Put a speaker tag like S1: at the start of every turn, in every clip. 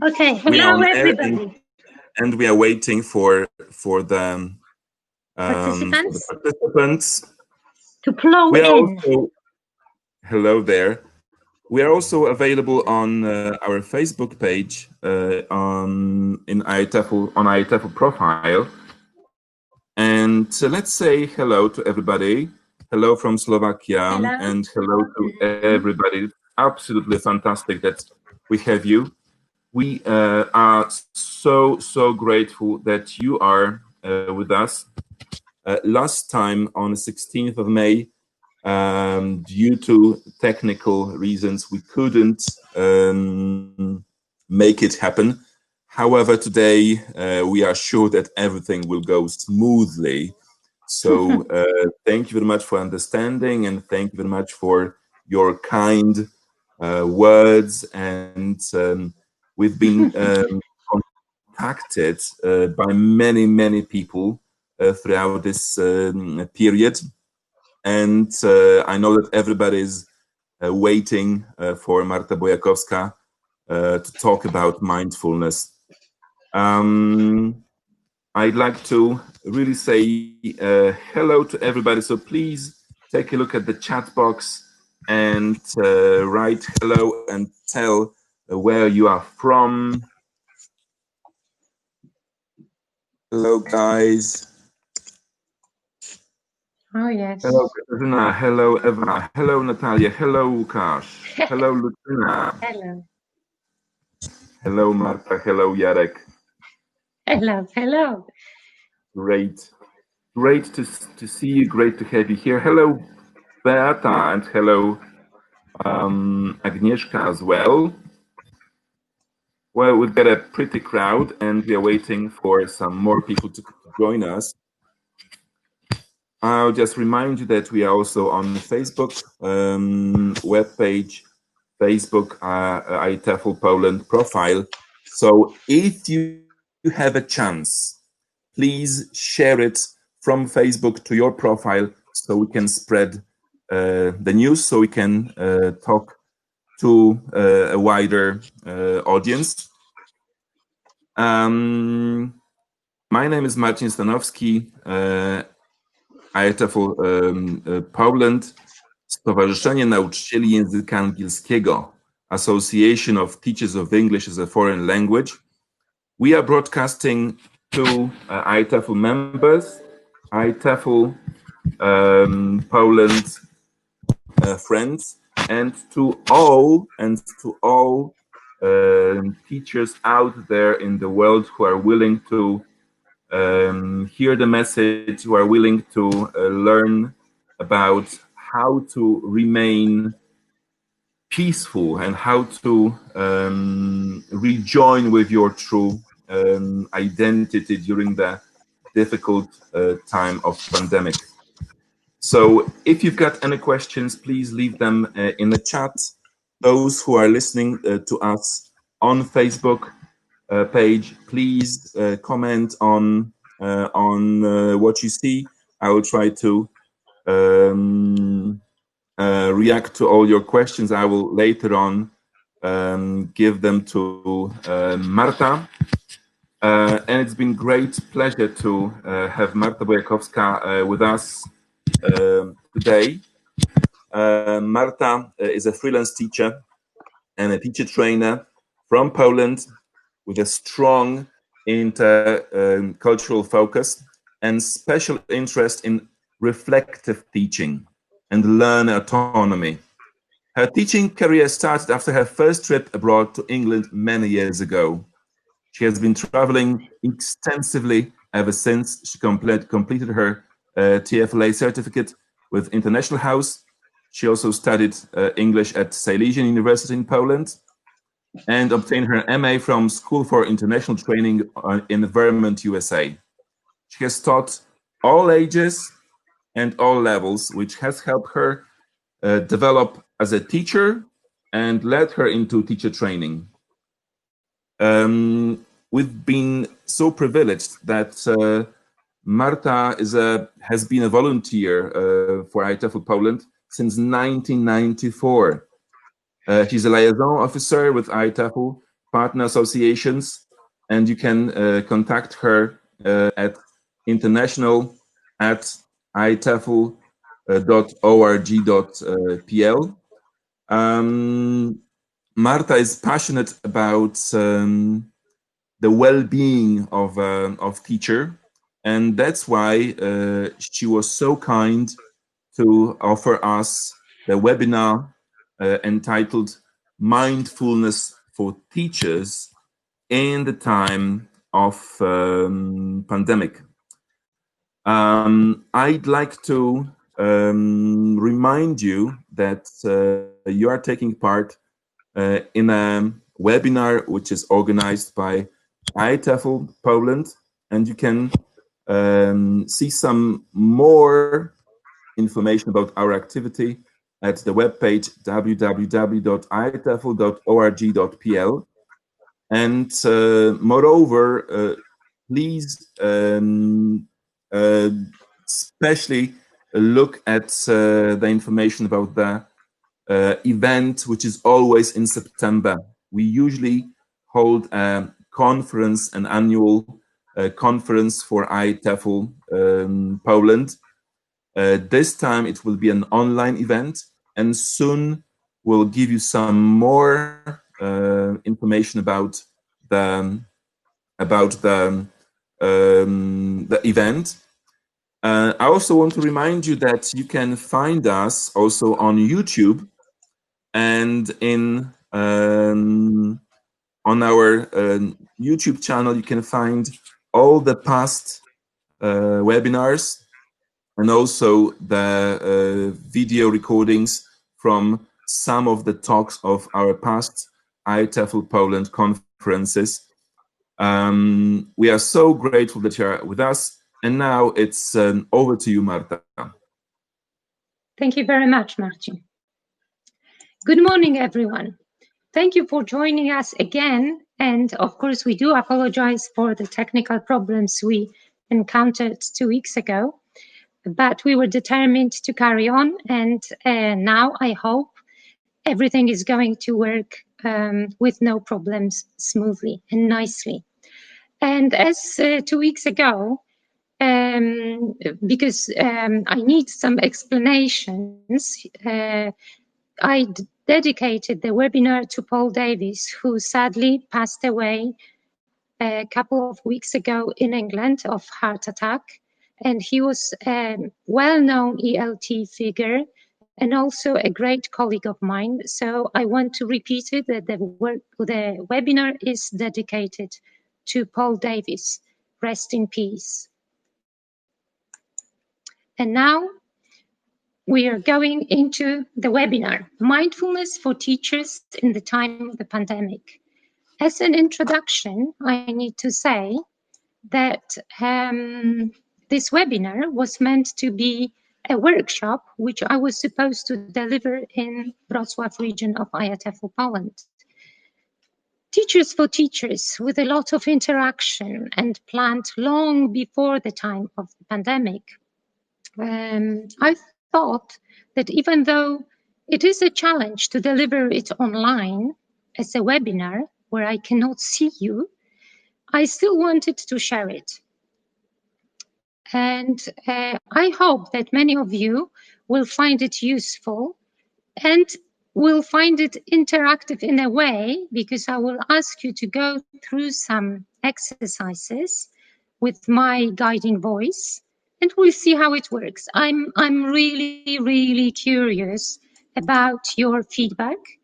S1: Okay,
S2: We are
S1: hello
S2: on air
S1: everybody.
S2: and we are waiting for the participants.
S1: To flow
S2: We are
S1: in.
S2: also hello there. We are also available on our Facebook page on IETFL profile. And let's say hello to everybody. Hello from Slovakia,
S1: Hello.
S2: and hello to everybody. Absolutely fantastic that we have you. We are so grateful that you are with us. Last time on the 16th of May, due to technical reasons, we couldn't make it happen. However, today we are sure that everything will go smoothly. So thank you very much for understanding, and thank you very much for your kind words. And we've been contacted by many people throughout this period. And I know that everybody is waiting for Marta Bojakowska to talk about mindfulness. I'd like to really say hello to everybody. So please take a look at the chat box and write hello and tell where you are from. Hello, guys.
S1: Oh, yes.
S2: Hello, Katarzyna. Hello, Eva. Hello, Natalia. Hello, Łukasz. Hello, Lucyna.
S1: Hello.
S2: Hello, Marta. Hello, Jarek.
S1: Hello.
S2: Great to see you. Great to have you here. Hello, Beata, and hello, Agnieszka as well. Well, we've got a pretty crowd, and we are waiting for some more people to join us. I'll just remind you that we are also on the Facebook webpage, Facebook IETFL Poland profile. So if you have a chance, please share it from Facebook to your profile so we can spread the news, so we can talk to a wider audience. My name is Marcin Stanowski, IETFL Poland, Stowarzyszenie Nauczycieli Języka Angielskiego, Association of Teachers of English as a Foreign Language. We are broadcasting to IETFL members, IETFL Poland friends, and to all teachers out there in the world who are willing to hear the message, who are willing to learn about how to remain peaceful and how to rejoin with your true identity during the difficult time of pandemic. So if you've got any questions, please leave them in the chat. Those who are listening to us on Facebook page, please comment on what you see. I will try to react to all your questions. I will later on give them to Marta. And it's been great pleasure to have Marta Bojakowska with us today. Marta is a freelance teacher and a teacher trainer from Poland with a strong intercultural focus and special interest in reflective teaching and learner autonomy. Her teaching career started after her first trip abroad to England many years ago. She has been traveling extensively ever since she completed her TFLA certificate with International House. She also studied English at Silesian University in Poland and obtained her MA from School for International Training in Vermont, USA. She has taught all ages and all levels, which has helped her develop as a teacher and led her into teacher training. We've been so privileged that Marta has been a volunteer for IETFL Poland since 1994. She's a liaison officer with IETFL partner associations, and you can contact her at international@itefl.org.pl. Marta is passionate about the well-being of teacher, and that's why she was so kind to offer us the webinar entitled Mindfulness for Teachers in the Time of Pandemic. I'd like to remind you that you are taking part in a webinar which is organized by ITEFL Poland, and you can see some more information about our activity at the webpage www.itefl.org.pl. And moreover, please especially look at the information about the event, which is always in September. We usually hold a conference, an annual conference for ITEFL Poland. This time it will be an online event, and soon we'll give you some more information about the event. I also want to remind you that you can find us also on YouTube, and on our YouTube channel you can find all the past webinars, and also the video recordings from some of the talks of our past ITEFL Poland conferences. We are so grateful that you are with us. And now it's over to you, Marta.
S1: Thank you very much, Marcin. Good morning, everyone. Thank you for joining us again. And of course, we do apologize for the technical problems we encountered 2 weeks ago, but we were determined to carry on. And now I hope everything is going to work with no problems smoothly and nicely. And as 2 weeks ago, because I need some explanations, I dedicated the webinar to Paul Davies, who sadly passed away a couple of weeks ago in England of heart attack. And he was a well-known ELT figure and also a great colleague of mine. So I want to repeat it, that the webinar is dedicated to Paul Davies. Rest in peace. And now we are going into the webinar, Mindfulness for Teachers in the Time of the Pandemic. As an introduction, I need to say that this webinar was meant to be a workshop which I was supposed to deliver in Wrocław region of ITEFL Poland. Teachers for Teachers, with a lot of interaction and planned long before the time of the pandemic. I thought that even though it is a challenge to deliver it online as a webinar where I cannot see you, I still wanted to share it. And I hope that many of you will find it useful and will find it interactive in a way, because I will ask you to go through some exercises with my guiding voice, and we'll see how it works. I'm really, really curious about your feedback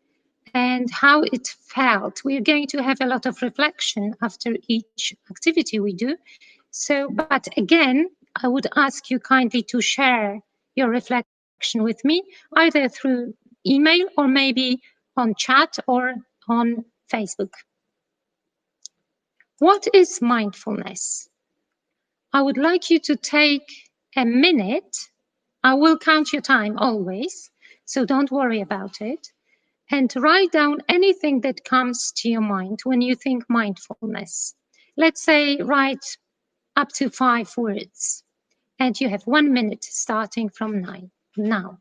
S1: and how it felt. We're going to have a lot of reflection after each activity we do. So, but again, I would ask you kindly to share your reflection with me, either through email or maybe on chat or on Facebook. What is mindfulness? I would like you to take a minute. I will count your time always, so don't worry about it. And write down anything that comes to your mind when you think mindfulness. Let's say write up to 5 words. And you have 1 minute starting from now.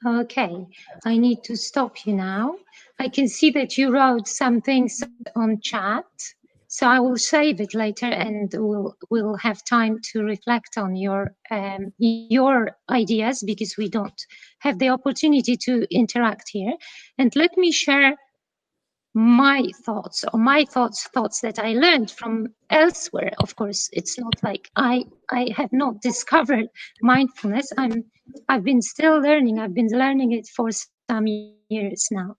S1: Okay, I need to stop you now. I can see that you wrote some things on chat, so I will save it later, and we'll have time to reflect on your ideas, because we don't have the opportunity to interact here. And let me share my thoughts, or my thoughts that I learned from elsewhere. Of course, it's not like I have not discovered mindfulness. I've been still learning. I've been learning it for some years now.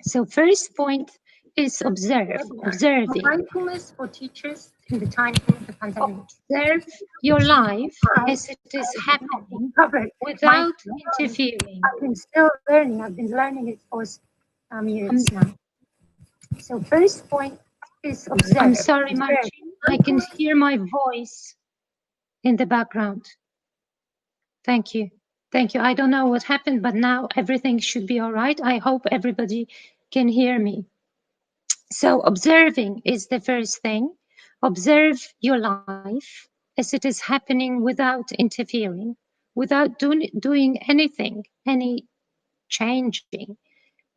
S1: So first point is observing. Mindfulness for teachers in the time of the pandemic. Observe your life as it is happening without interfering. I've been still learning. I've been learning it for some years now. So first point is observe. I'm sorry, Marcin. I can hear my voice in the background. Thank you. Thank you. I don't know what happened, but now everything should be all right. I hope everybody can hear me. So observing is the first thing. Observe your life as it is happening without interfering, without doing anything, any changing,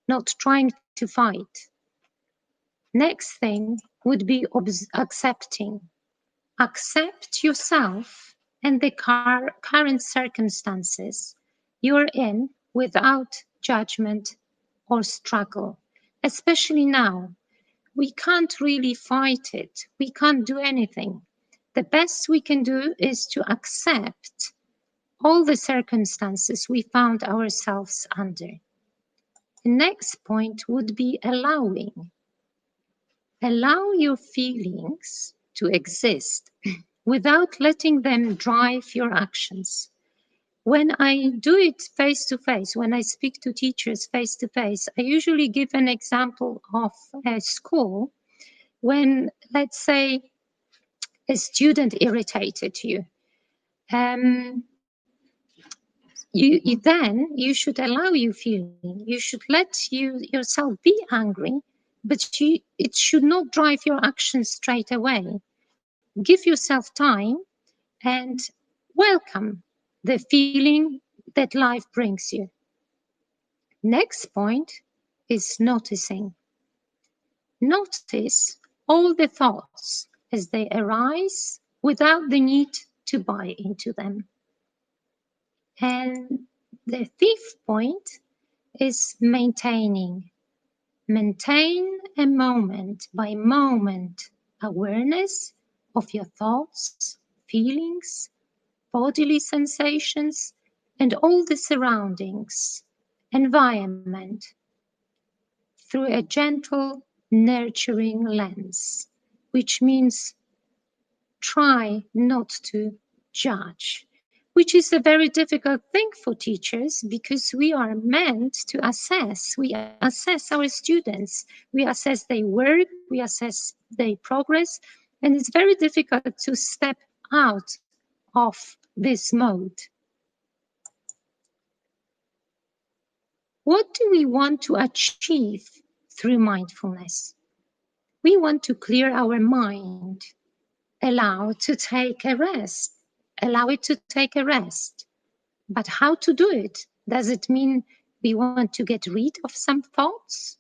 S1: not trying to fight. Next thing would be accepting. Accept yourself and the current circumstances you're in without judgment or struggle. Especially now, we can't really fight it. We can't do anything. The best we can do is to accept all the circumstances we found ourselves under. The next point would be allowing. Allow your feelings to exist without letting them drive your actions. When I do it face to face, when I speak to teachers face to face, I usually give an example of a school when, let's say, a student irritated you. You should allow your feeling. You should let yourself be angry, but it should not drive your actions straight away. Give yourself time and welcome the feeling that life brings you. Next point is noticing. Notice all the thoughts as they arise without the need to buy into them. And the fifth point is maintaining. Maintain a moment by moment awareness of your thoughts, feelings, bodily sensations, and all the surroundings, environment, through a gentle, nurturing lens, which means try not to judge, which is a very difficult thing for teachers, because we are meant to assess. We assess our students. We assess their work. We assess their progress. And it's very difficult to step out of this mode. What do we want to achieve through mindfulness? We want to clear our mind, allow to take a rest, allow it to take a rest. But how to do it? Does it mean we want to get rid of some thoughts?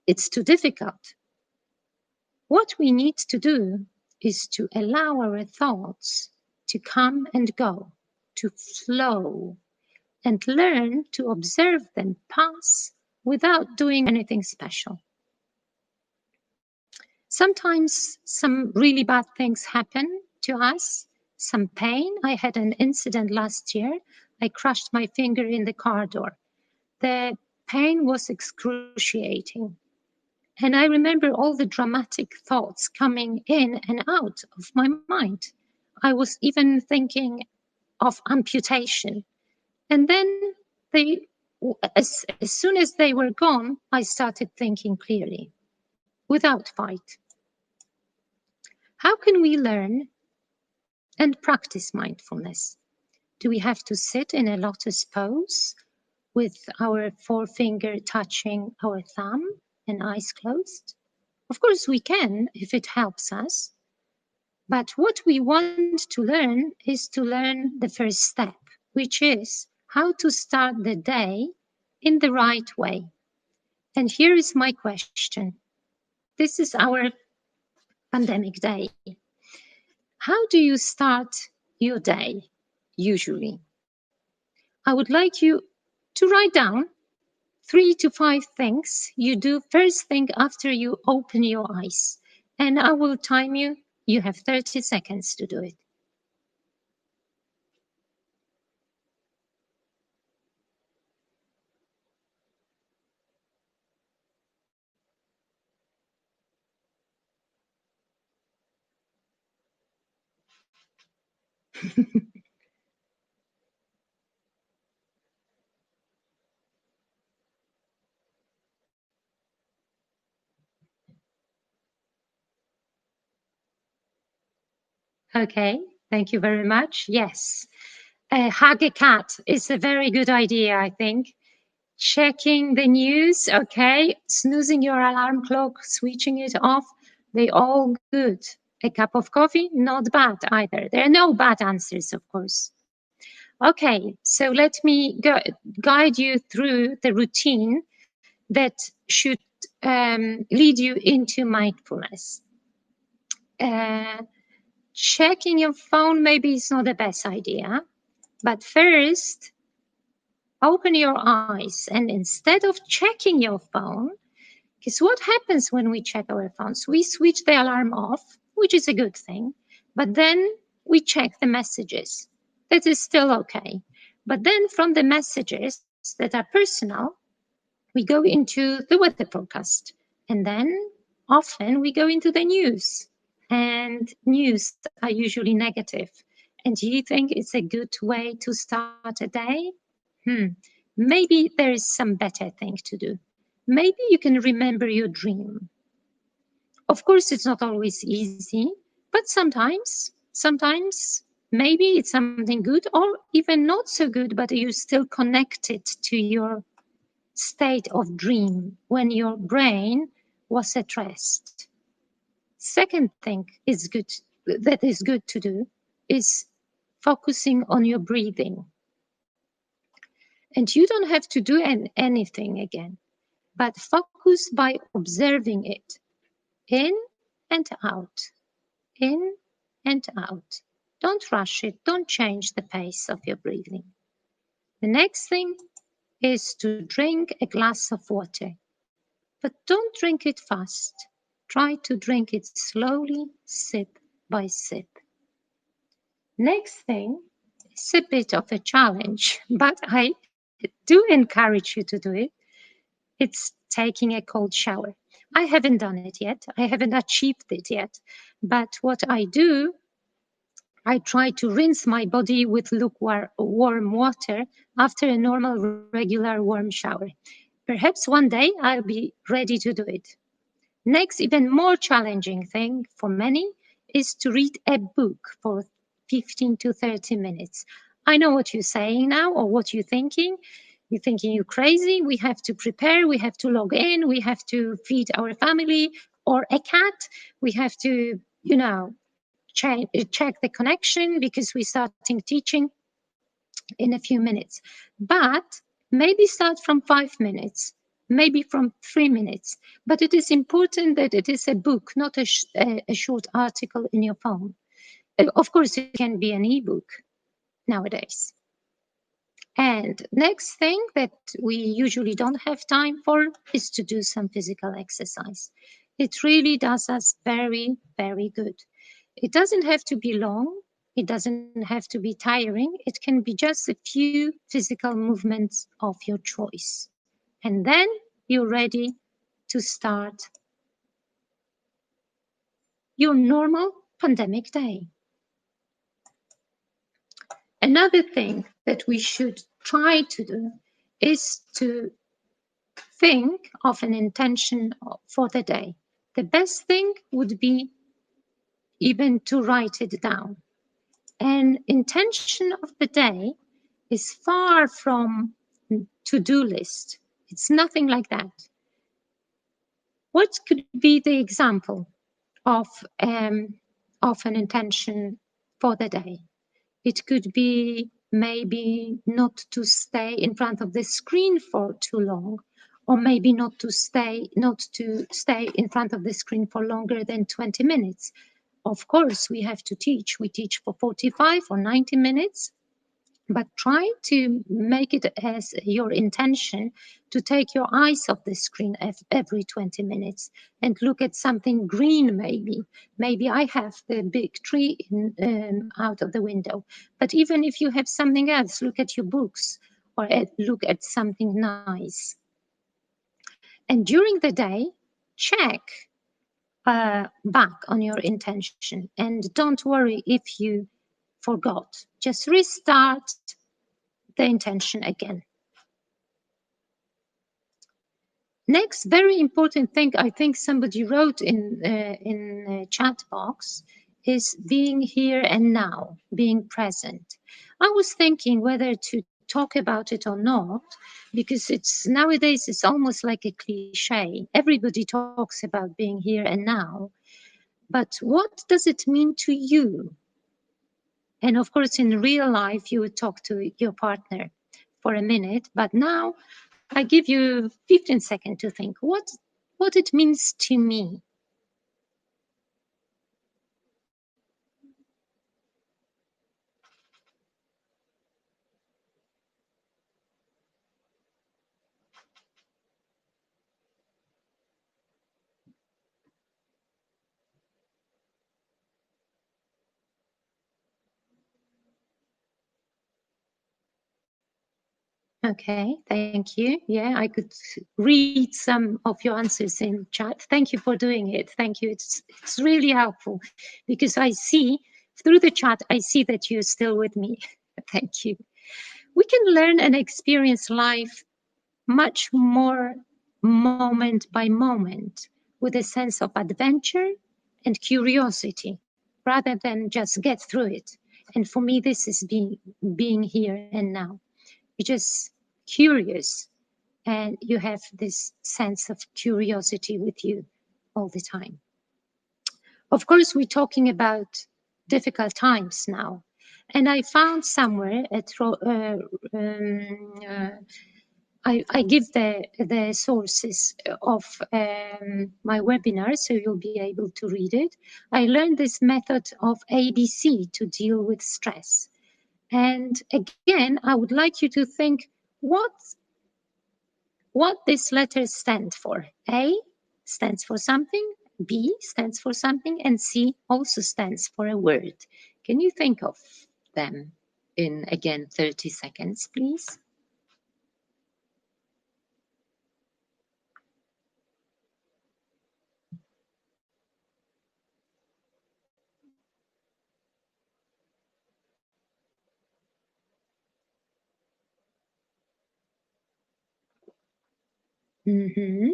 S1: It's too difficult. What we need to do is to allow our thoughts to come and go, to flow, and learn to observe them pass without doing anything special. Sometimes some really bad things happen to us, some pain. I had an incident last year. I crushed my finger in the car door. The pain was excruciating. And I remember all the dramatic thoughts coming in and out of my mind. I was even thinking of amputation. And then as soon as they were gone, I started thinking clearly, without fight. How can we learn and practice mindfulness? Do we have to sit in a lotus pose with our forefinger touching our thumb and eyes closed? Of course we can if it helps us. But what we want to learn is to learn the first step, which is how to start the day in the right way. And here is my question. This is our pandemic day. How do you start your day usually? I would like you to write down 3 to 5 things you do first thing after you open your eyes. And I will time you. You have 30 seconds to do it. Okay, thank you very much. Yes, hug a cat is a very good idea, I think. Checking the news, okay, snoozing your alarm clock, switching it off, they all good. A cup of coffee, not bad either. There are no bad answers, of course. Okay, so let me guide you through the routine that should lead you into mindfulness. Checking your phone maybe is not the best idea, but first, open your eyes and instead of checking your phone, because what happens when we check our phones? We switch the alarm off, which is a good thing, but then we check the messages. That is still okay. But then from the messages that are personal, we go into the weather forecast. And then often we go into the news. And news are usually negative. And do you think it's a good way to start a day? Maybe there is some better thing to do. Maybe you can remember your dream. Of course, it's not always easy, but sometimes maybe it's something good or even not so good, but you're still connected to your state of dream when your brain was at rest. Second thing that is good to do is focusing on your breathing. And you don't have to do anything again, but focus by observing it in and out, in and out. Don't rush it. Don't change the pace of your breathing. The next thing is to drink a glass of water, but don't drink it fast. Try to drink it slowly, sip by sip. Next thing is a bit of a challenge, but I do encourage you to do it. It's taking a cold shower. I haven't done it yet. I haven't achieved it yet. But what I do, I try to rinse my body with lukewarm water after a normal, regular warm shower. Perhaps one day I'll be ready to do it. Next, even more challenging thing for many is to read a book for 15 to 30 minutes. I know what you're saying now or what you're thinking. You're thinking you're crazy. We have to prepare. We have to log in. We have to feed our family or a cat. We have to, check the connection because we're starting teaching in a few minutes. But maybe start from 5 minutes, maybe from 3 minutes. But it is important that it is a book, not a short article in your phone. Of course, it can be an ebook nowadays. And next thing that we usually don't have time for is to do some physical exercise. It really does us very, very good. It doesn't have to be long. It doesn't have to be tiring. It can be just a few physical movements of your choice. And then you're ready to start your normal pandemic day. Another thing that we should try to do is to think of an intention for the day. The best thing would be even to write it down. An intention of the day is far from to-do list. It's nothing like that. What could be the example of an intention for the day? It could be maybe not to stay in front of the screen for too long, or maybe not to stay in front of the screen for longer than 20 minutes. Of course, we have to teach. We teach for 45 or 90 minutes, but try to make it as your intention to take your eyes off the screen every 20 minutes and look at something green maybe. Maybe I have the big tree out of the window, but even if you have something else, look at your books or look at something nice. And during the day, check back on your intention and don't worry if you forgot. Just restart the intention again. Next, very important thing I think somebody wrote in chat box is being here and now, being present. I was thinking whether to talk about it or not, because nowadays it's almost like a cliche. Everybody talks about being here and now, but what does it mean to you? And of course, in real life, you would talk to your partner for a minute, but now I give you 15 seconds to think what it means to me. Okay, thank you. Yeah, I could read some of your answers in chat. Thank you for doing it. Thank you. It's really helpful because I see through the chat, I see that you're still with me. Thank you. We can learn and experience life much more moment by moment with a sense of adventure and curiosity rather than just get through it. And for me, this is being here and now. You're just curious and you have this sense of curiosity with you all the time. Of course, we're talking about difficult times now. And I found somewhere I give the sources of my webinar, so you'll be able to read it. I learned this method of ABC to deal with stress. And again, I would like you to think what these letters stand for. A stands for something, B stands for something, and C also stands for a word. Can you think of them in, again, 30 seconds, please? Mm-hmm.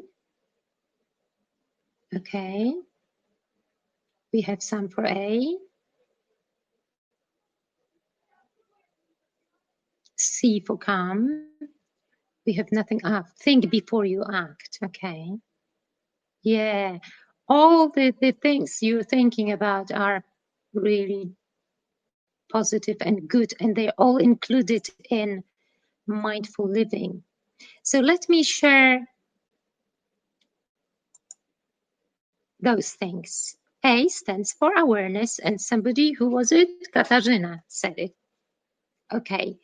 S1: Okay. We have some for A. C for calm. We have nothing up. Think before you act. Okay. Yeah. All the things you're thinking about are really positive and good, and they're all included in mindful living. So let me share those things. A stands for awareness, and somebody, who was it? Katarzyna said it. Okay.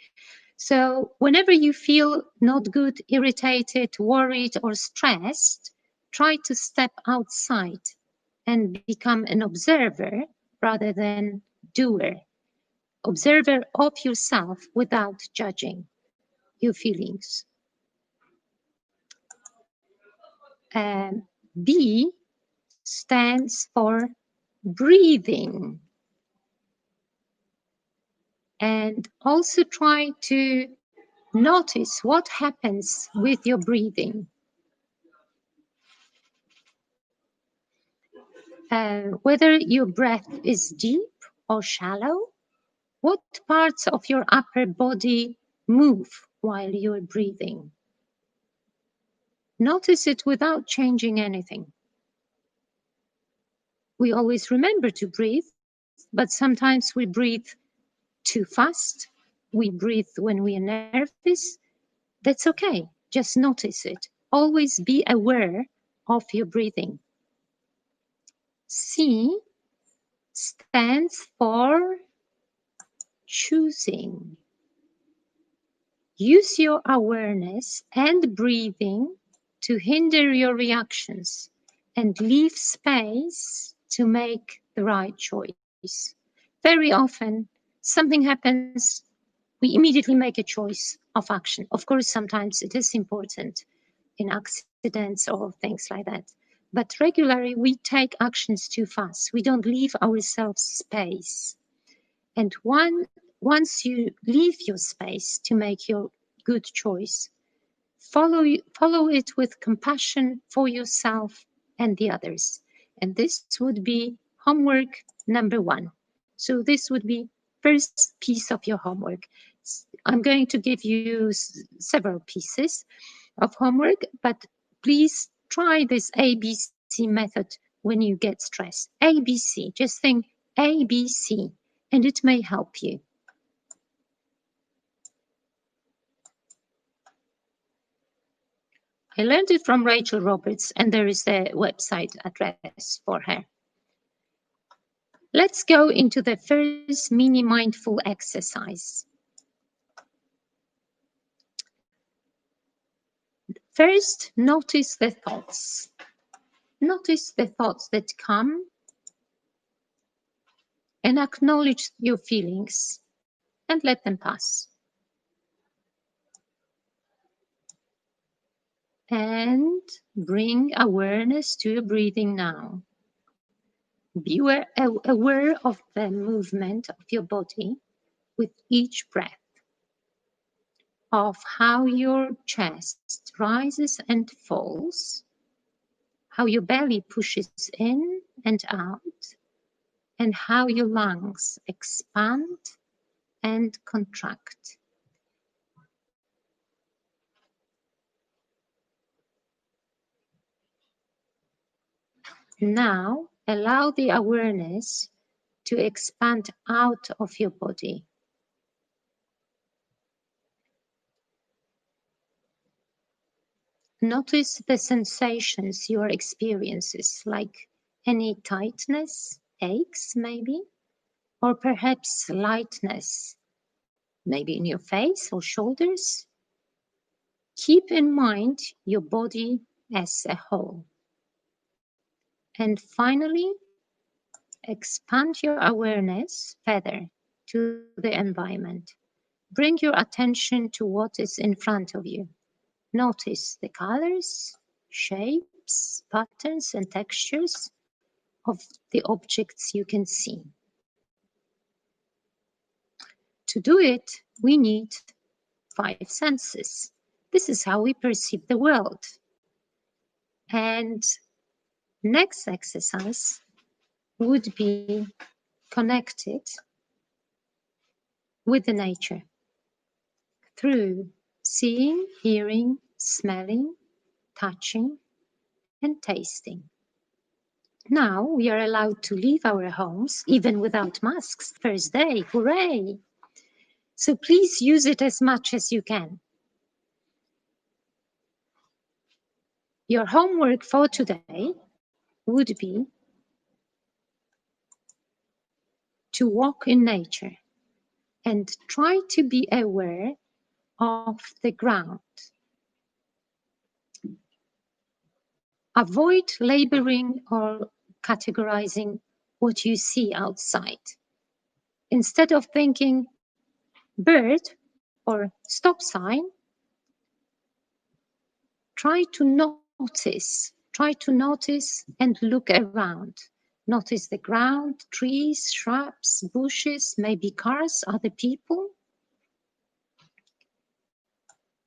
S1: So whenever you feel not good, irritated, worried, or stressed, try to step outside and become an observer rather than doer. Observer of yourself without judging your feelings. B stands for breathing. And also try to notice what happens with your breathing. Whether your breath is deep or shallow, what parts of your upper body move while you're breathing. Notice it without changing anything. We always remember to breathe, but sometimes we breathe too fast we breathe when we are nervous, that's okay. Just notice it. Always be aware of your breathing. C stands for choosing. Use your awareness and breathing to hinder your reactions and leave space to make the right choice. Very often, something happens, we immediately make a choice of action. Of course, sometimes it is important in accidents or things like that. But regularly, we take actions too fast. We don't leave ourselves space. And once you leave your space to make your good choice, follow it with compassion for yourself and the others. And this would be homework number 1. So this would be first piece of your homework. I'm going to give you several pieces of homework, but please try this ABC method when you get stressed. ABC, just think ABC, and it may help you. I learned it from Rachel Roberts, and there is a website address for her. Let's go into the first mini mindful exercise. First, notice the thoughts. Notice the thoughts that come and acknowledge your feelings and let them pass. And bring awareness to your breathing now. Be aware of the movement of your body with each breath, of how your chest rises and falls, how your belly pushes in and out, and how your lungs expand and contract. Now, allow the awareness to expand out of your body. Notice the sensations you are experiencing, like any tightness, aches maybe, or perhaps lightness, maybe in your face or shoulders. Keep in mind your body as a whole. And finally, expand your awareness further to the environment. Bring your attention to what is in front of you. Notice the colors, shapes, patterns, and textures of the objects you can see. To do it, we need 5 senses. This is how we perceive the world. And next exercise would be connected with the nature through seeing, hearing, smelling, touching, and tasting. Now we are allowed to leave our homes even without masks. First day, hooray! So please use it as much as you can. Your homework for today would be to walk in nature and try to be aware of the ground. Avoid labeling or categorizing what you see outside. Instead of thinking bird or stop sign, try to notice and look around. Notice the ground, trees, shrubs, bushes, maybe cars, other people,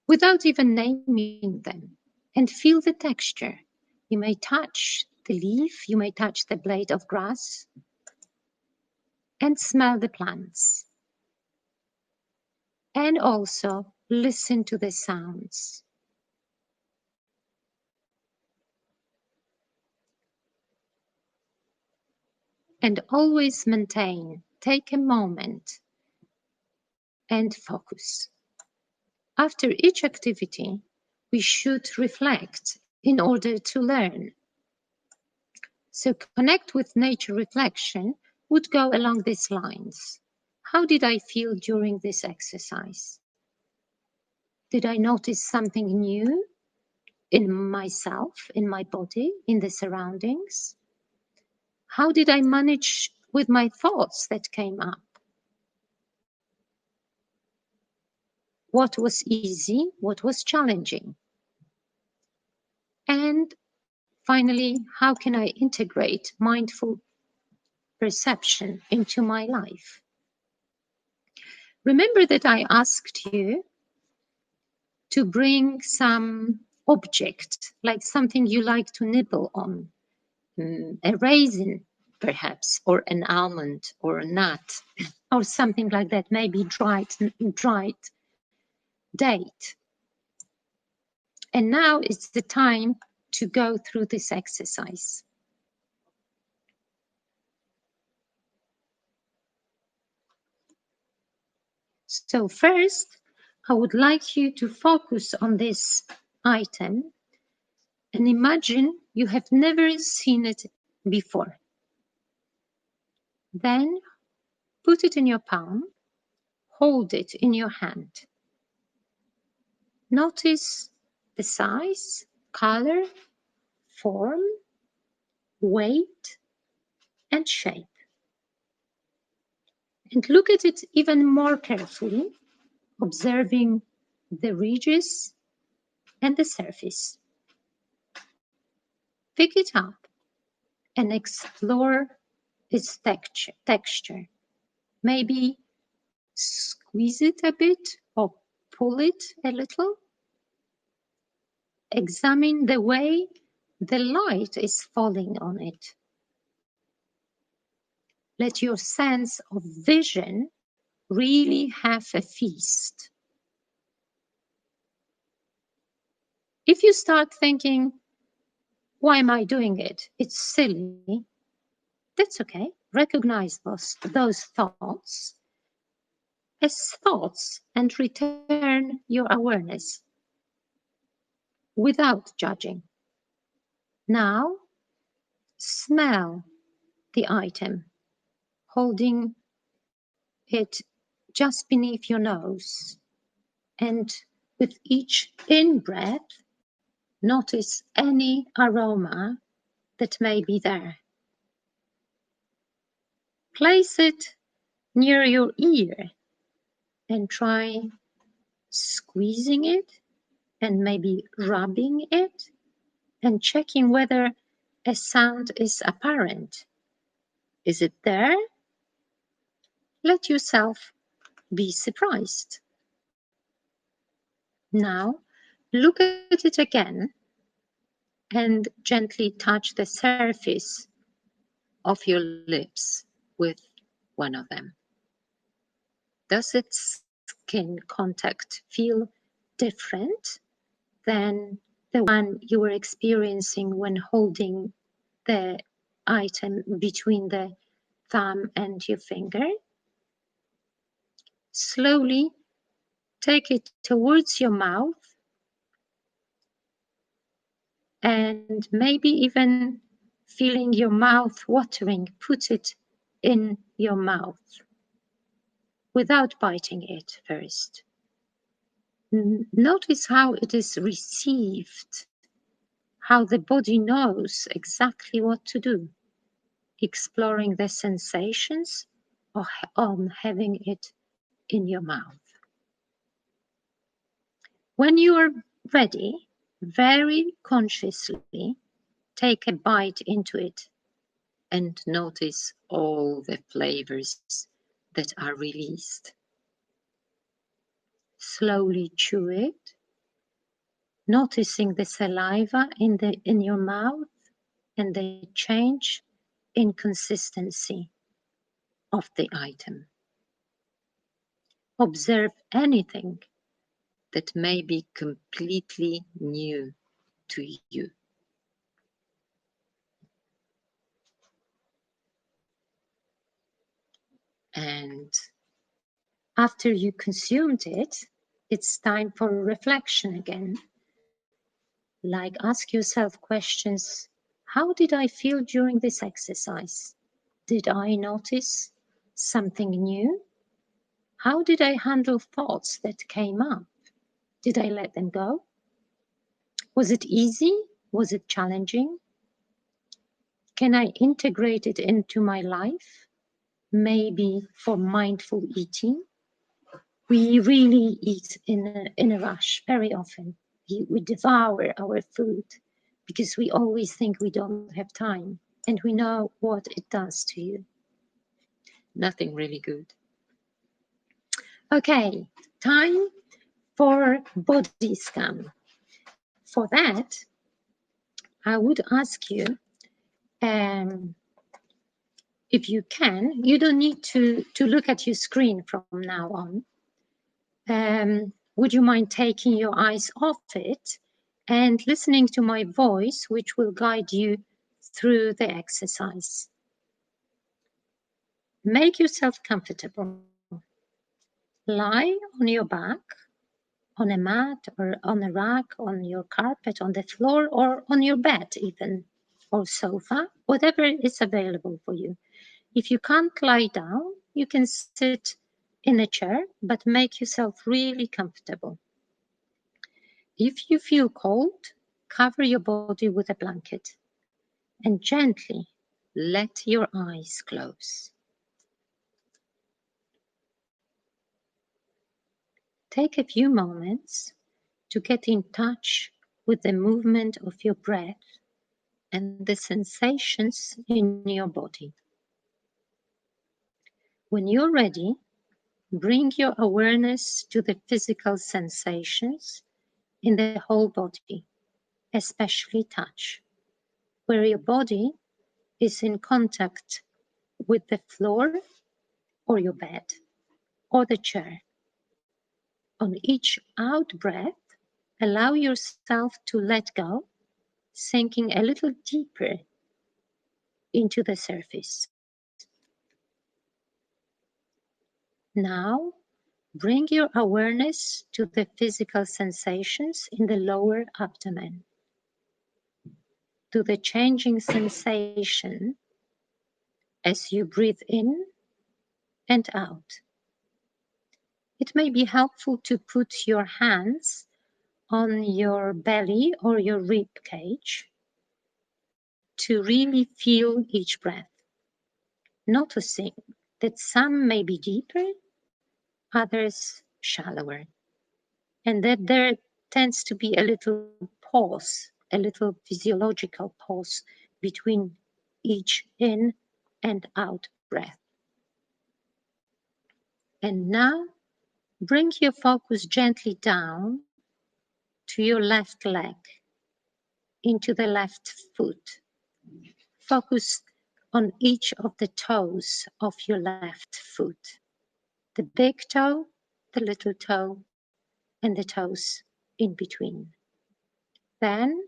S1: without even naming them, and feel the texture. You may touch the leaf, you may touch the blade of grass, and smell the plants. And also listen to the sounds. And always maintain, take a moment and focus. After each activity, we should reflect in order to learn. So connect with nature reflection would go along these lines. How did I feel during this exercise? Did I notice something new in myself, in my body, in the surroundings? How did I manage with my thoughts that came up? What was easy? What was challenging? And finally, how can I integrate mindful perception into my life? Remember that I asked you to bring some object, like something you like to nibble on, a raisin perhaps, or an almond or a nut, or something like that, maybe dried date. And now it's the time to go through this exercise. So first, I would like you to focus on this item and imagine you have never seen it before. Then put it in your palm, hold it in your hand. Notice the size, color, form, weight, and shape. And look at it even more carefully, observing the ridges and the surface. Pick it up and explore its texture. Maybe squeeze it a bit or pull it a little. Examine the way the light is falling on it. Let your sense of vision really have a feast. If you start thinking, why am I doing it? It's silly. That's okay. Recognize those thoughts as thoughts and return your awareness without judging. Now, smell the item, holding it just beneath your nose. And with each in-breath, notice any aroma that may be there. Place it near your ear and try squeezing it and maybe rubbing it and checking whether a sound is apparent. Is it there? Let yourself be surprised. Now, look at it again and gently touch the surface of your lips with one of them. Does its skin contact feel different than the one you were experiencing when holding the item between the thumb and your finger? Slowly take it towards your mouth and maybe even feeling your mouth watering, put it in your mouth without biting it first. Notice how it is received, how the body knows exactly what to do, exploring the sensations of having it in your mouth. When you are ready, very consciously take a bite into it and notice all the flavors that are released. Slowly chew it, noticing the saliva in your mouth and the change in consistency of the item. Observe anything that may be completely new to you. And After you consumed it, it's time for reflection again. Like ask yourself questions. How did I feel during this exercise? Did I notice something new? How did I handle thoughts that came up? Did I let them go? Was it easy? Was it challenging? Can I integrate it into my life? Maybe for mindful eating? We really eat in a rush very often. We devour our food because we always think we don't have time, and we know what it does to you. Nothing really good. Okay, time for body scan. For that, I would ask you, um, if you can, you don't need to look at your screen from now on. Would you mind taking your eyes off it and listening to my voice, which will guide you through the exercise? Make yourself comfortable. Lie on your back, on a mat or on a rug, on your carpet, on the floor, or on your bed even, or sofa, whatever is available for you. If you can't lie down, you can sit in a chair, but make yourself really comfortable. If you feel cold, cover your body with a blanket and gently let your eyes close. Take a few moments to get in touch with the movement of your breath and the sensations in your body. When you're ready, bring your awareness to the physical sensations in the whole body, especially touch, where your body is in contact with the floor or your bed or the chair. On each out breath, allow yourself to let go, sinking a little deeper into the surface. Now, bring your awareness to the physical sensations in the lower abdomen, to the changing sensation as you breathe in and out. It may be helpful to put your hands on your belly or your rib cage to really feel each breath, noticing that some may be deeper, others shallower, and that there tends to be a little pause, a little physiological pause between each in and out breath. And now bring your focus gently down to your left leg, into the left foot. Focus on each of the toes of your left foot. The big toe, the little toe, and the toes in between. Then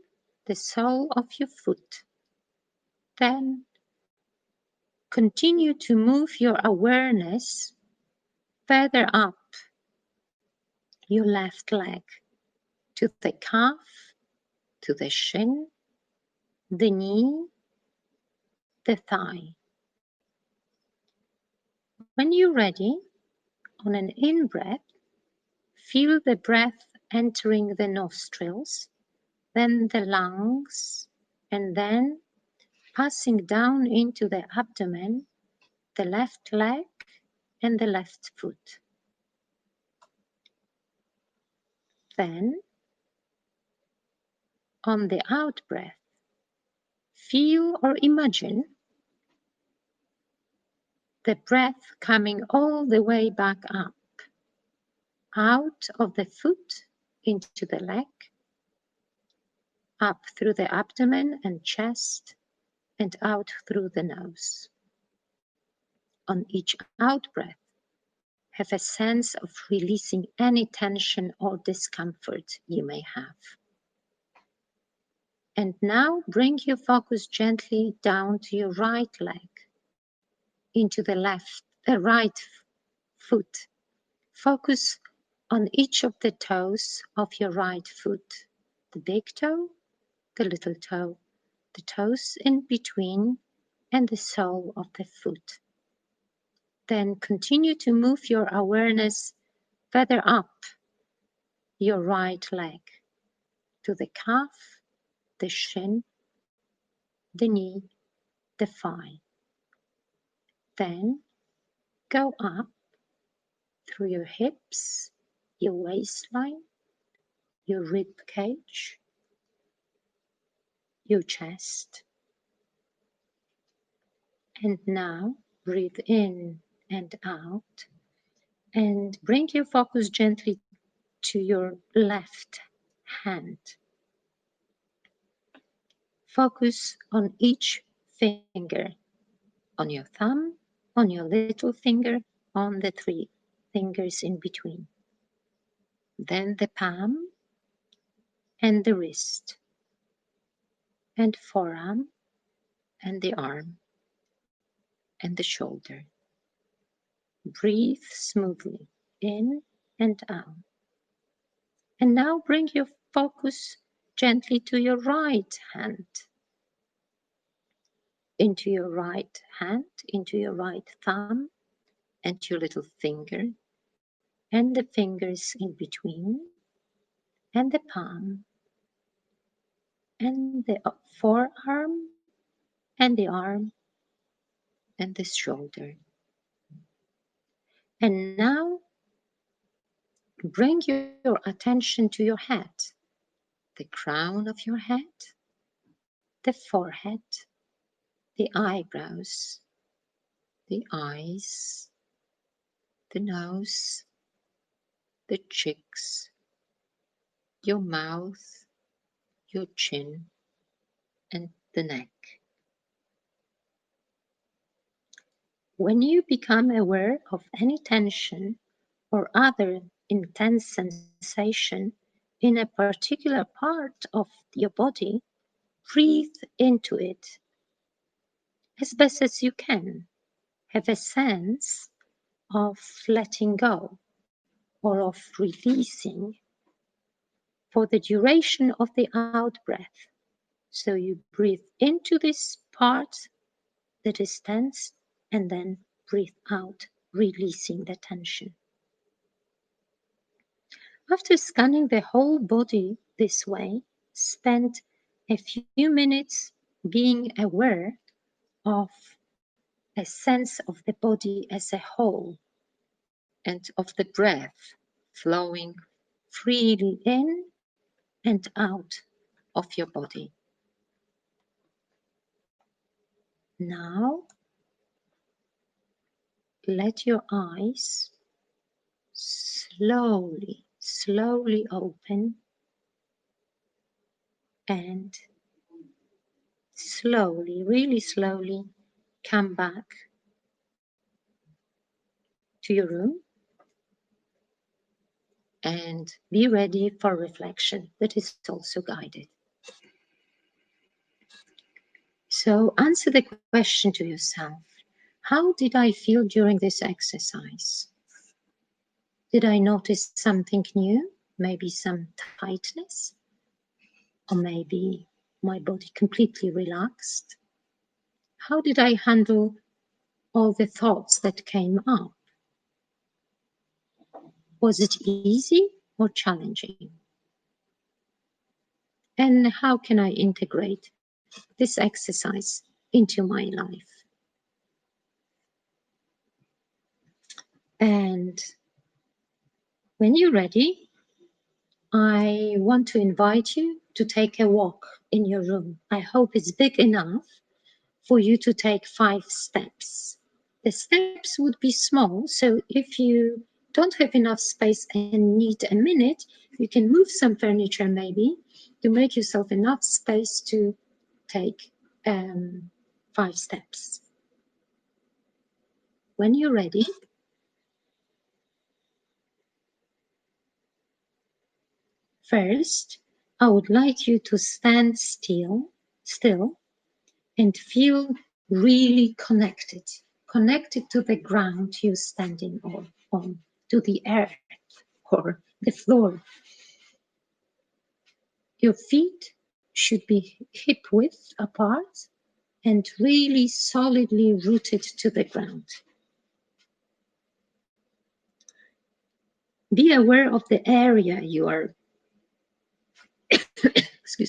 S1: the sole of your foot. Then continue to move your awareness further up your left leg to the calf, to the shin, the knee, the thigh. When you're ready, on an in-breath, feel the breath entering the nostrils, then the lungs, and then passing down into the abdomen, the left leg, and the left foot. Then, on the out breath, feel or imagine the breath coming all the way back up, out of the foot into the leg, up through the abdomen and chest, and out through the nose. On each out breath, have a sense of releasing any tension or discomfort you may have. And now bring your focus gently down to your right leg, into the right foot, Focus on each of the toes of your right foot, the big toe, the little toe, the toes in between, and the sole of the foot. Then continue to move your awareness further up your right leg to the calf, the shin, the knee, the thigh. Then go up through your hips, your waistline, your rib cage, your chest. And now breathe in and out and bring your focus gently to your left hand. Focus on each finger, on your thumb, on your little finger, on the three fingers in between. Then the palm and the wrist and forearm and the arm and the shoulder. Breathe smoothly in and out. And now bring your focus gently to your right hand. Into your right hand, into your right thumb, and your little finger, and the fingers in between, and the palm, and the forearm, and the arm, and the shoulder. And now bring your attention to your head, the crown of your head, the forehead, the eyebrows, the eyes, the nose, the cheeks, your mouth, your chin, and the neck. When you become aware of any tension or other intense sensation in a particular part of your body, breathe into it as best as you can. Have a sense of letting go or of releasing for the duration of the out breath. So you breathe into this part that is tense and then breathe out, releasing the tension. After scanning the whole body this way, spend a few minutes being aware of a sense of the body as a whole and of the breath flowing freely in and out of your body. Now, let your eyes slowly open and slowly, really slowly come back to your room and be ready for reflection that is also guided. So answer the question to yourself. How did I feel during this exercise? Did I notice something new? Maybe some tightness? Or maybe my body completely relaxed? How did I handle all the thoughts that came up? Was it easy or challenging? And how can I integrate this exercise into my life? And when you're ready, I want to invite you to take a walk in your room. I hope it's big enough for you to take 5 steps. The steps would be small, so if you don't have enough space and need a minute, you can move some furniture maybe to make yourself enough space to take 5 steps. When you're ready, first, I would like you to stand still and feel really connected to the ground you're standing on, to the earth or the floor. Your feet should be hip width apart and really solidly rooted to the ground. Be aware of the area you are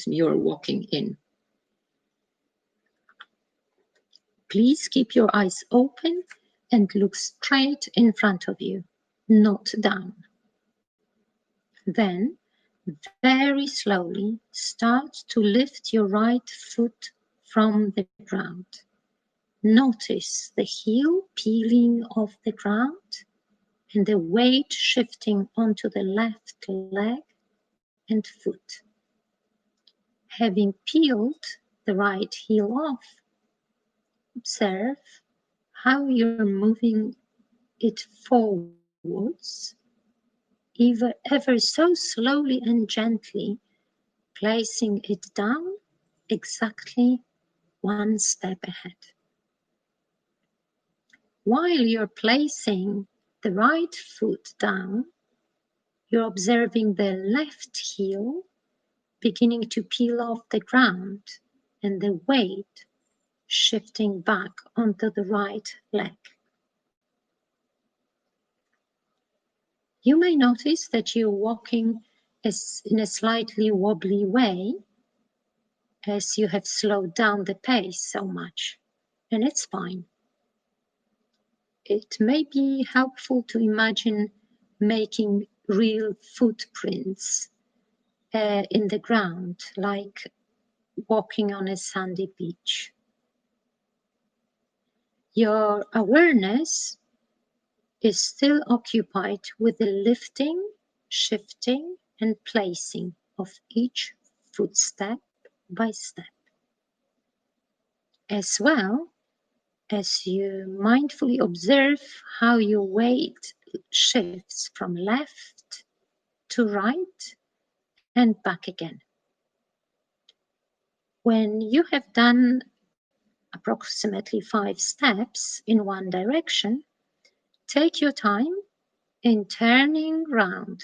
S1: you are walking in. Please keep your eyes open and look straight in front of you, not down. Then, very slowly, start to lift your right foot from the ground. Notice the heel peeling off the ground and the weight shifting onto the left leg and foot. Having peeled the right heel off, observe how you're moving it forwards, ever so slowly and gently, placing it down exactly one step ahead. While you're placing the right foot down, you're observing the left heel beginning to peel off the ground and the weight shifting back onto the right leg. You may notice that you're walking in a slightly wobbly way as you have slowed down the pace so much, and it's fine. It may be helpful to imagine making real footprints in the ground, like walking on a sandy beach. Your awareness is still occupied with the lifting, shifting, and placing of each footstep by step. As well as you mindfully observe how your weight shifts from left to right and back again. When you have done approximately 5 steps in one direction, take your time in turning round.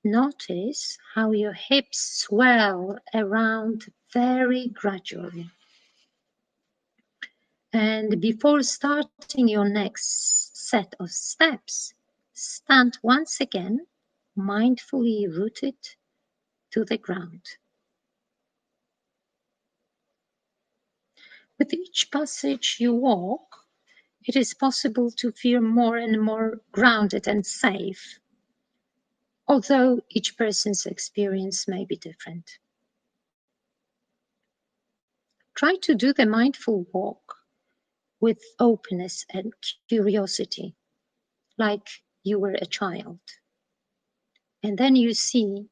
S1: Notice how your hips swell around very gradually. And before starting your next set of steps, stand once again, mindfully rooted to the ground. With each passage you walk, it is possible to feel more and more grounded and safe, although each person's experience may be different. Try to do the mindful walk with openness and curiosity, like you were a child. And then you see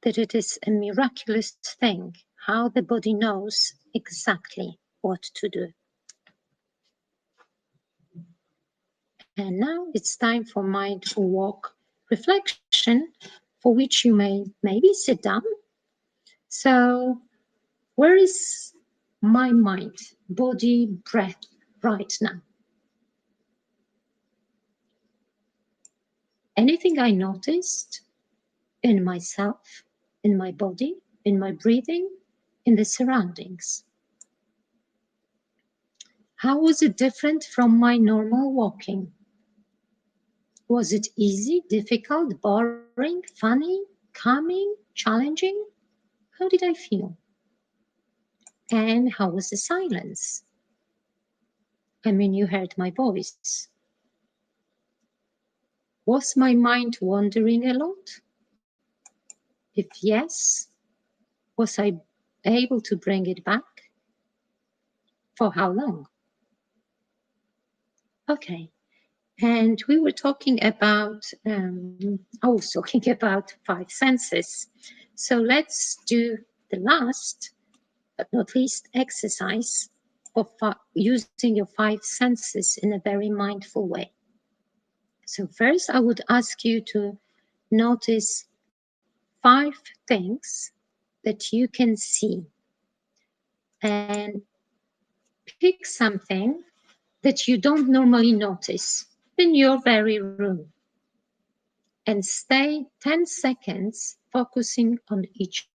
S1: that it is a miraculous thing how the body knows exactly what to do. And now it's time for mindful walk reflection, for which you may maybe sit down. So, where is my mind, body, breath right now? Anything I noticed in myself, in my body, in my breathing, in the surroundings? How was it different from my normal walking? Was it easy, difficult, boring, funny, calming, challenging? How did I feel? And how was the silence? I mean, you heard my voice. Was my mind wandering a lot? If yes, was I able to bring it back? For how long? Okay. And we were talking about, I was talking about 5 senses. So let's do the last, but not least, exercise of using your 5 senses in a very mindful way. So first, I would ask you to notice 5 things that you can see and pick something that you don't normally notice in your very room and stay 10 seconds focusing on each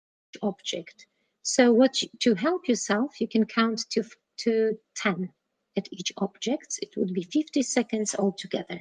S1: object. So to help yourself, you can count to 10 at each object. It would be 50 seconds altogether.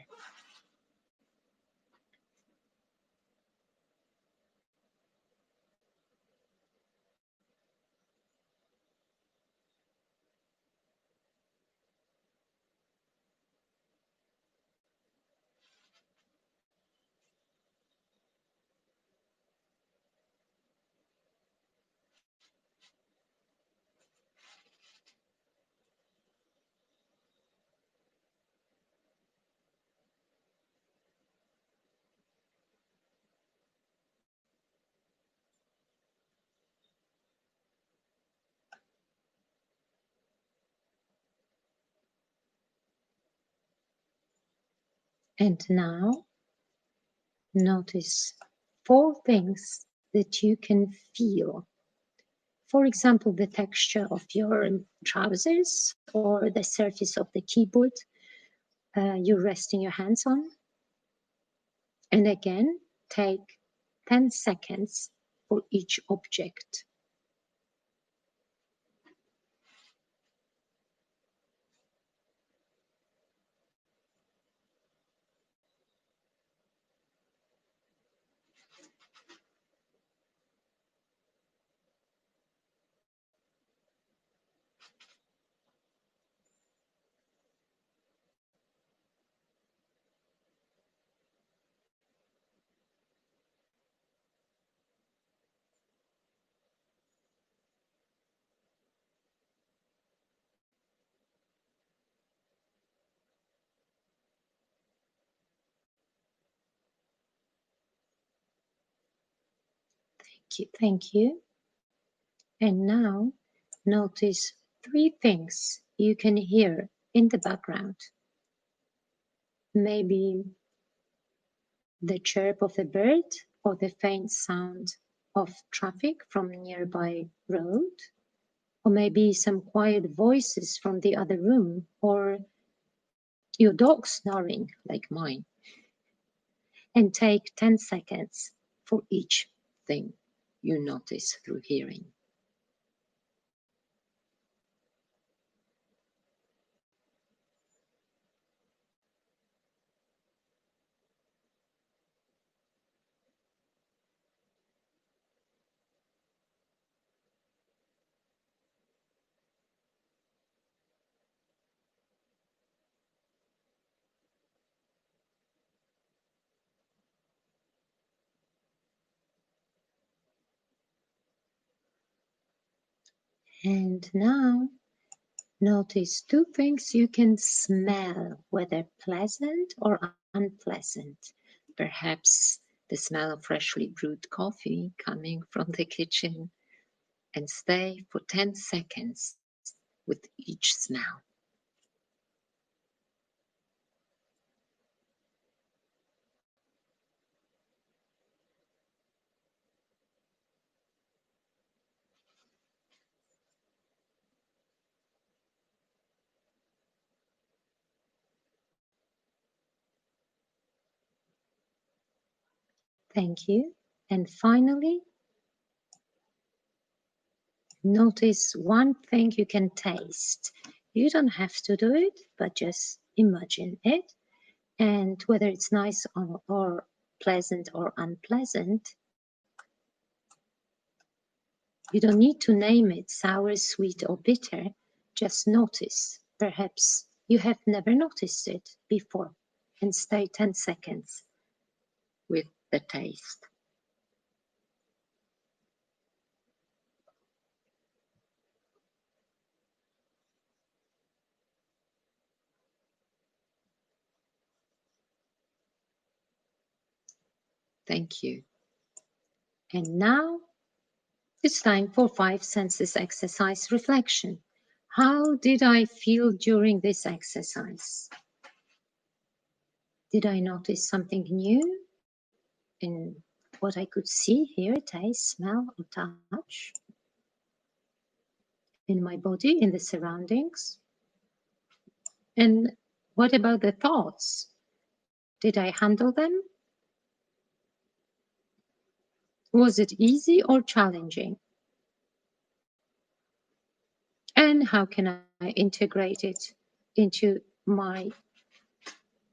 S1: And now notice 4 things that you can feel. For example, the texture of your trousers or the surface of the keyboard you're resting your hands on. And again, take 10 seconds for each object. Thank you. And now notice 3 things you can hear in the background. Maybe the chirp of a bird or the faint sound of traffic from a nearby road, or maybe some quiet voices from the other room, or your dog snoring like mine. And take 10 seconds for each thing you notice through hearing. And now notice 2 things you can smell, whether pleasant or unpleasant. Perhaps the smell of freshly brewed coffee coming from the kitchen, and stay for 10 seconds with each smell. Thank you. And finally, notice 1 thing you can taste. You don't have to do it, but just imagine it. And whether it's nice or pleasant or unpleasant, you don't need to name it sour, sweet, or bitter. Just notice. Perhaps you have never noticed it before, and stay 10 seconds with the taste. Thank you. And now it's time for 5 senses exercise reflection. How did I feel during this exercise? Did I notice something new in what I could see, hear, taste, smell, or touch? In my body, in the surroundings? And what about the thoughts? Did I handle them? Was it easy or challenging? And how can I integrate it into my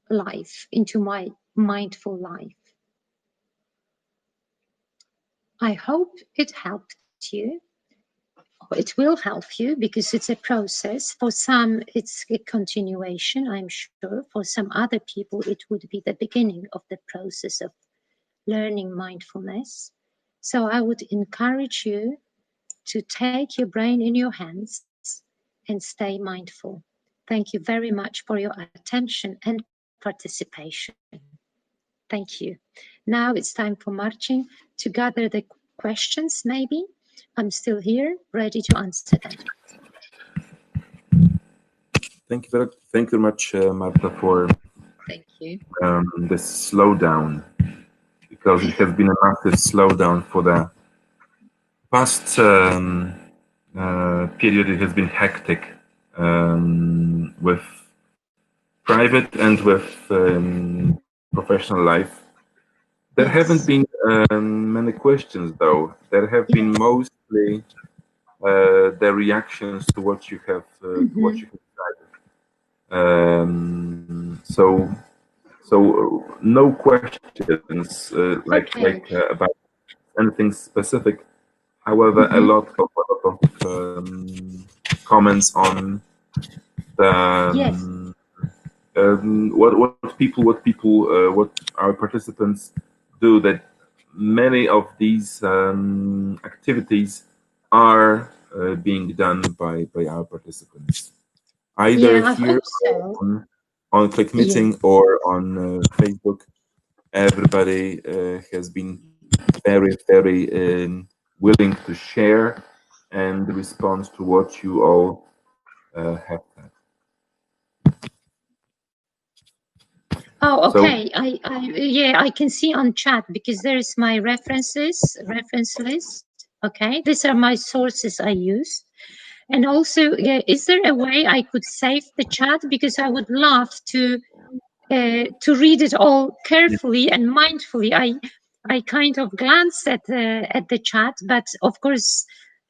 S1: life, into my mindful life? I hope it helped you. It will help you because it's a process. For some, it's a continuation, I'm sure. For some other people, it would be the beginning of the process of learning mindfulness. So I would encourage you to take your brain in your hands and stay mindful. Thank you very much for your attention and participation. Thank you. Now it's time for Marcin to gather the questions, maybe. I'm still here, ready to answer them.
S2: Thank you very much, Marta, for
S1: Thank you.
S2: this slowdown, because it has been a massive slowdown for the past period. It has been hectic with private and with professional life. There haven't been many questions, though. There have been mostly the reactions to what you have to what you have decided. So no questions about anything specific. However, a lot of comments on the what our participants do. That many of these activities are being done by our participants, either here
S1: so.
S2: on Click Meeting or on Facebook. Everybody has been very willing to share and respond to what you all have said.
S1: Oh, okay. I can see on chat because there is my reference list. Okay, these are my sources I use. And also, is there a way I could save the chat? Because I would love to read it all carefully and mindfully. I kind of glanced at the chat, but of course,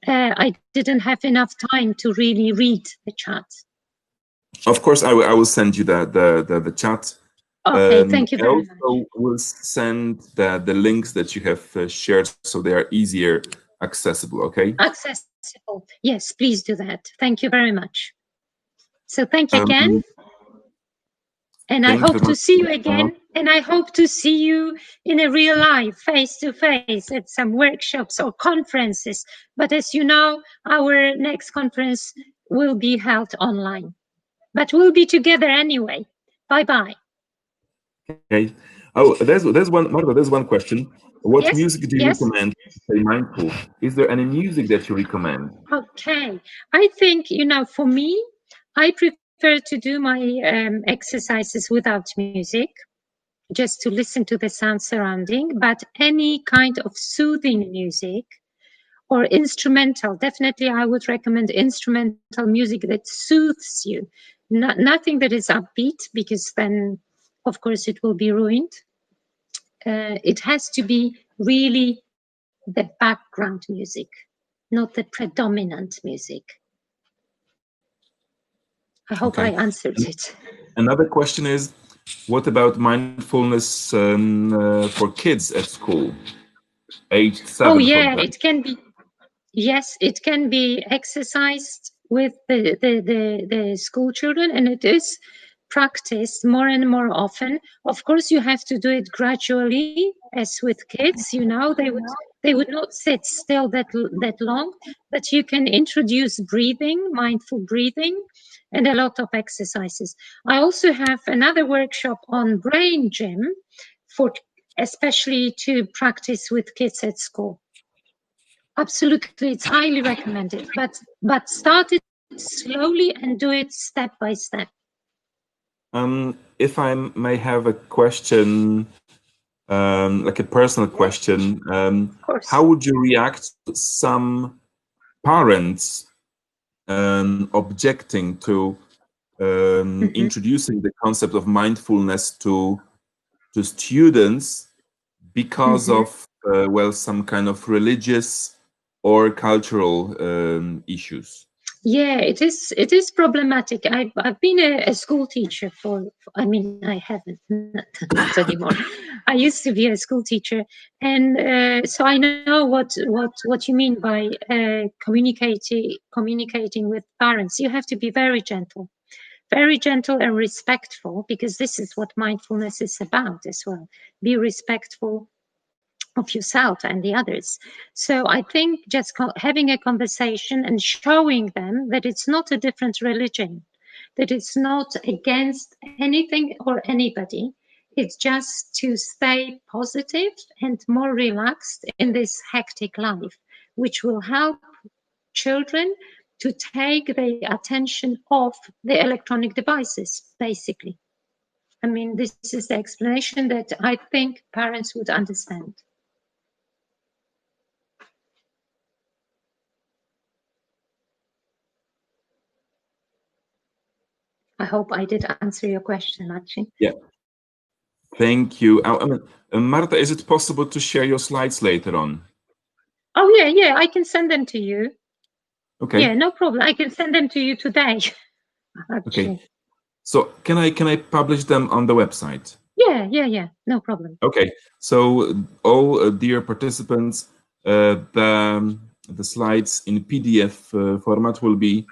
S1: I didn't have enough time to really read the chat.
S2: Of course, I will send you the chat.
S1: Okay, thank you very much.
S2: I also will send the links that you have shared, so they are easier accessible. Okay.
S1: Accessible. Yes, please do that. Thank you very much. So thank you again. And I hope to see you again. And I hope to see you in a real life, face to face, at some workshops or conferences. But as you know, our next conference will be held online. But we'll be together anyway. Bye-bye.
S2: Okay. Oh, there's one, Marta, there's one question. What music do you recommend to stay mindful? Is there any music that you recommend?
S1: Okay. I think, for me, I prefer to do my exercises without music, just to listen to the sound surrounding, but any kind of soothing music or instrumental, definitely I would recommend instrumental music that soothes you. Nothing that is upbeat, because then, of course, it will be ruined. It has to be really the background music, not the predominant music. I hope I answered it.
S2: Another question is, what about mindfulness for kids at school, aged 7?
S1: Oh yeah, it can be. Yes, it can be exercised with the school children, and it is practiced more and more often. Of course, you have to do it gradually, as with kids. They would not sit still that long, but you can introduce breathing, mindful breathing, and a lot of exercises. I also have another workshop on brain gym, for especially to practice with kids at school. Absolutely, it's highly recommended, but start it slowly and do it step by step.
S2: If I may have a question, like a personal question, how would you react to some parents objecting to introducing the concept of mindfulness to to students because of well, some kind of religious or cultural issues?
S1: Yeah, it is problematic. I've been a school teacher I mean, I haven't not anymore. I used to be a school teacher, and so I know what you mean by communicating with parents. You have to be very gentle and respectful, because this is what mindfulness is about as well. Be respectful of yourself and the others. So I think just having a conversation and showing them that it's not a different religion, that it's not against anything or anybody. It's just to stay positive and more relaxed in this hectic life, which will help children to take their attention off the electronic devices, basically. I mean, this is the explanation that I think parents would understand. I hope I did answer your question, Archie.
S2: Yeah, thank you. I mean, Marta, is it possible to share your slides later on?
S1: Oh, yeah, I can send them to you.
S2: Okay.
S1: Yeah, no problem. I can send them to you today. Actually.
S2: Okay. So can I publish them on the website?
S1: Yeah, no problem.
S2: Okay. So all dear participants, the slides in PDF format will be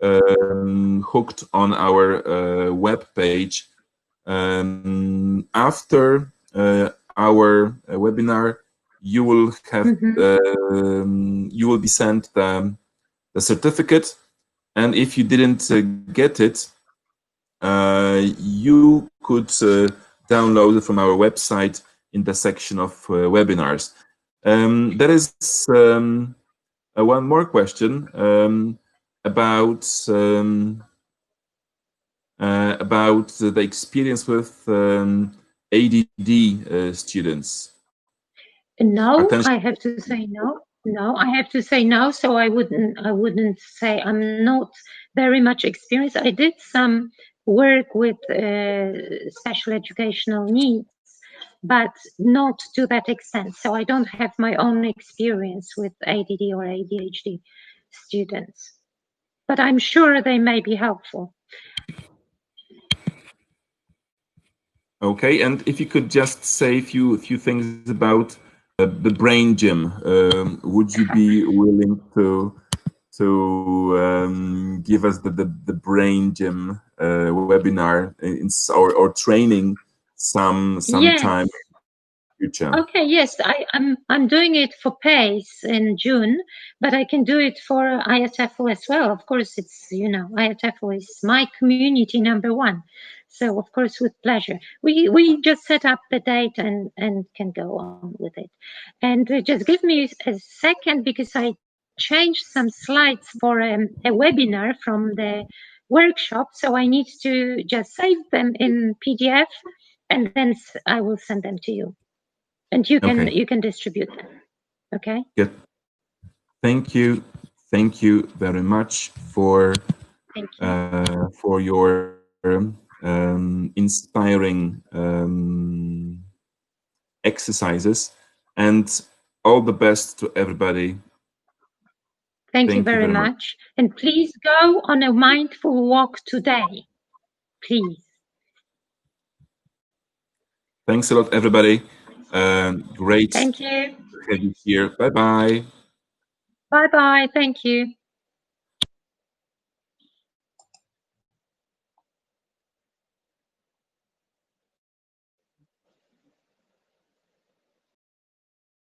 S2: hooked on our web page. After our webinar, you will have you will be sent the certificate, and if you didn't get it, you could download it from our website in the section of webinars. There is one more question about the experience with ADD students.
S1: No,
S2: Attention.
S1: I have to say no. No, I have to say no. So I wouldn't say I'm not very much experienced. I did some work with special educational needs, but not to that extent. So I don't have my own experience with ADD or ADHD students, but I'm sure they may be helpful.
S2: Okay, and if you could just say a few things about the brain gym, would you be willing to give us the brain gym webinar or training some time in the future?
S1: Okay, yes, I'm doing it for PACE in June, but I can do it for ISFO as well. Of course, it's, ISFO is my community #1. So of course, with pleasure. We just set up the date and can go on with it. And just give me a second, because I changed some slides for a webinar from the workshop. So I need to just save them in PDF, and then I will send them to you. And you can distribute them. Okay.
S2: Good. Thank you very much for your inspiring exercises, and all the best to everybody.
S1: Thank you very much. And please go on a mindful walk today, please.
S2: Thanks a lot, everybody. Great.
S1: Thank you.
S2: To have you here. Bye-bye.
S1: Bye-bye. Thank you.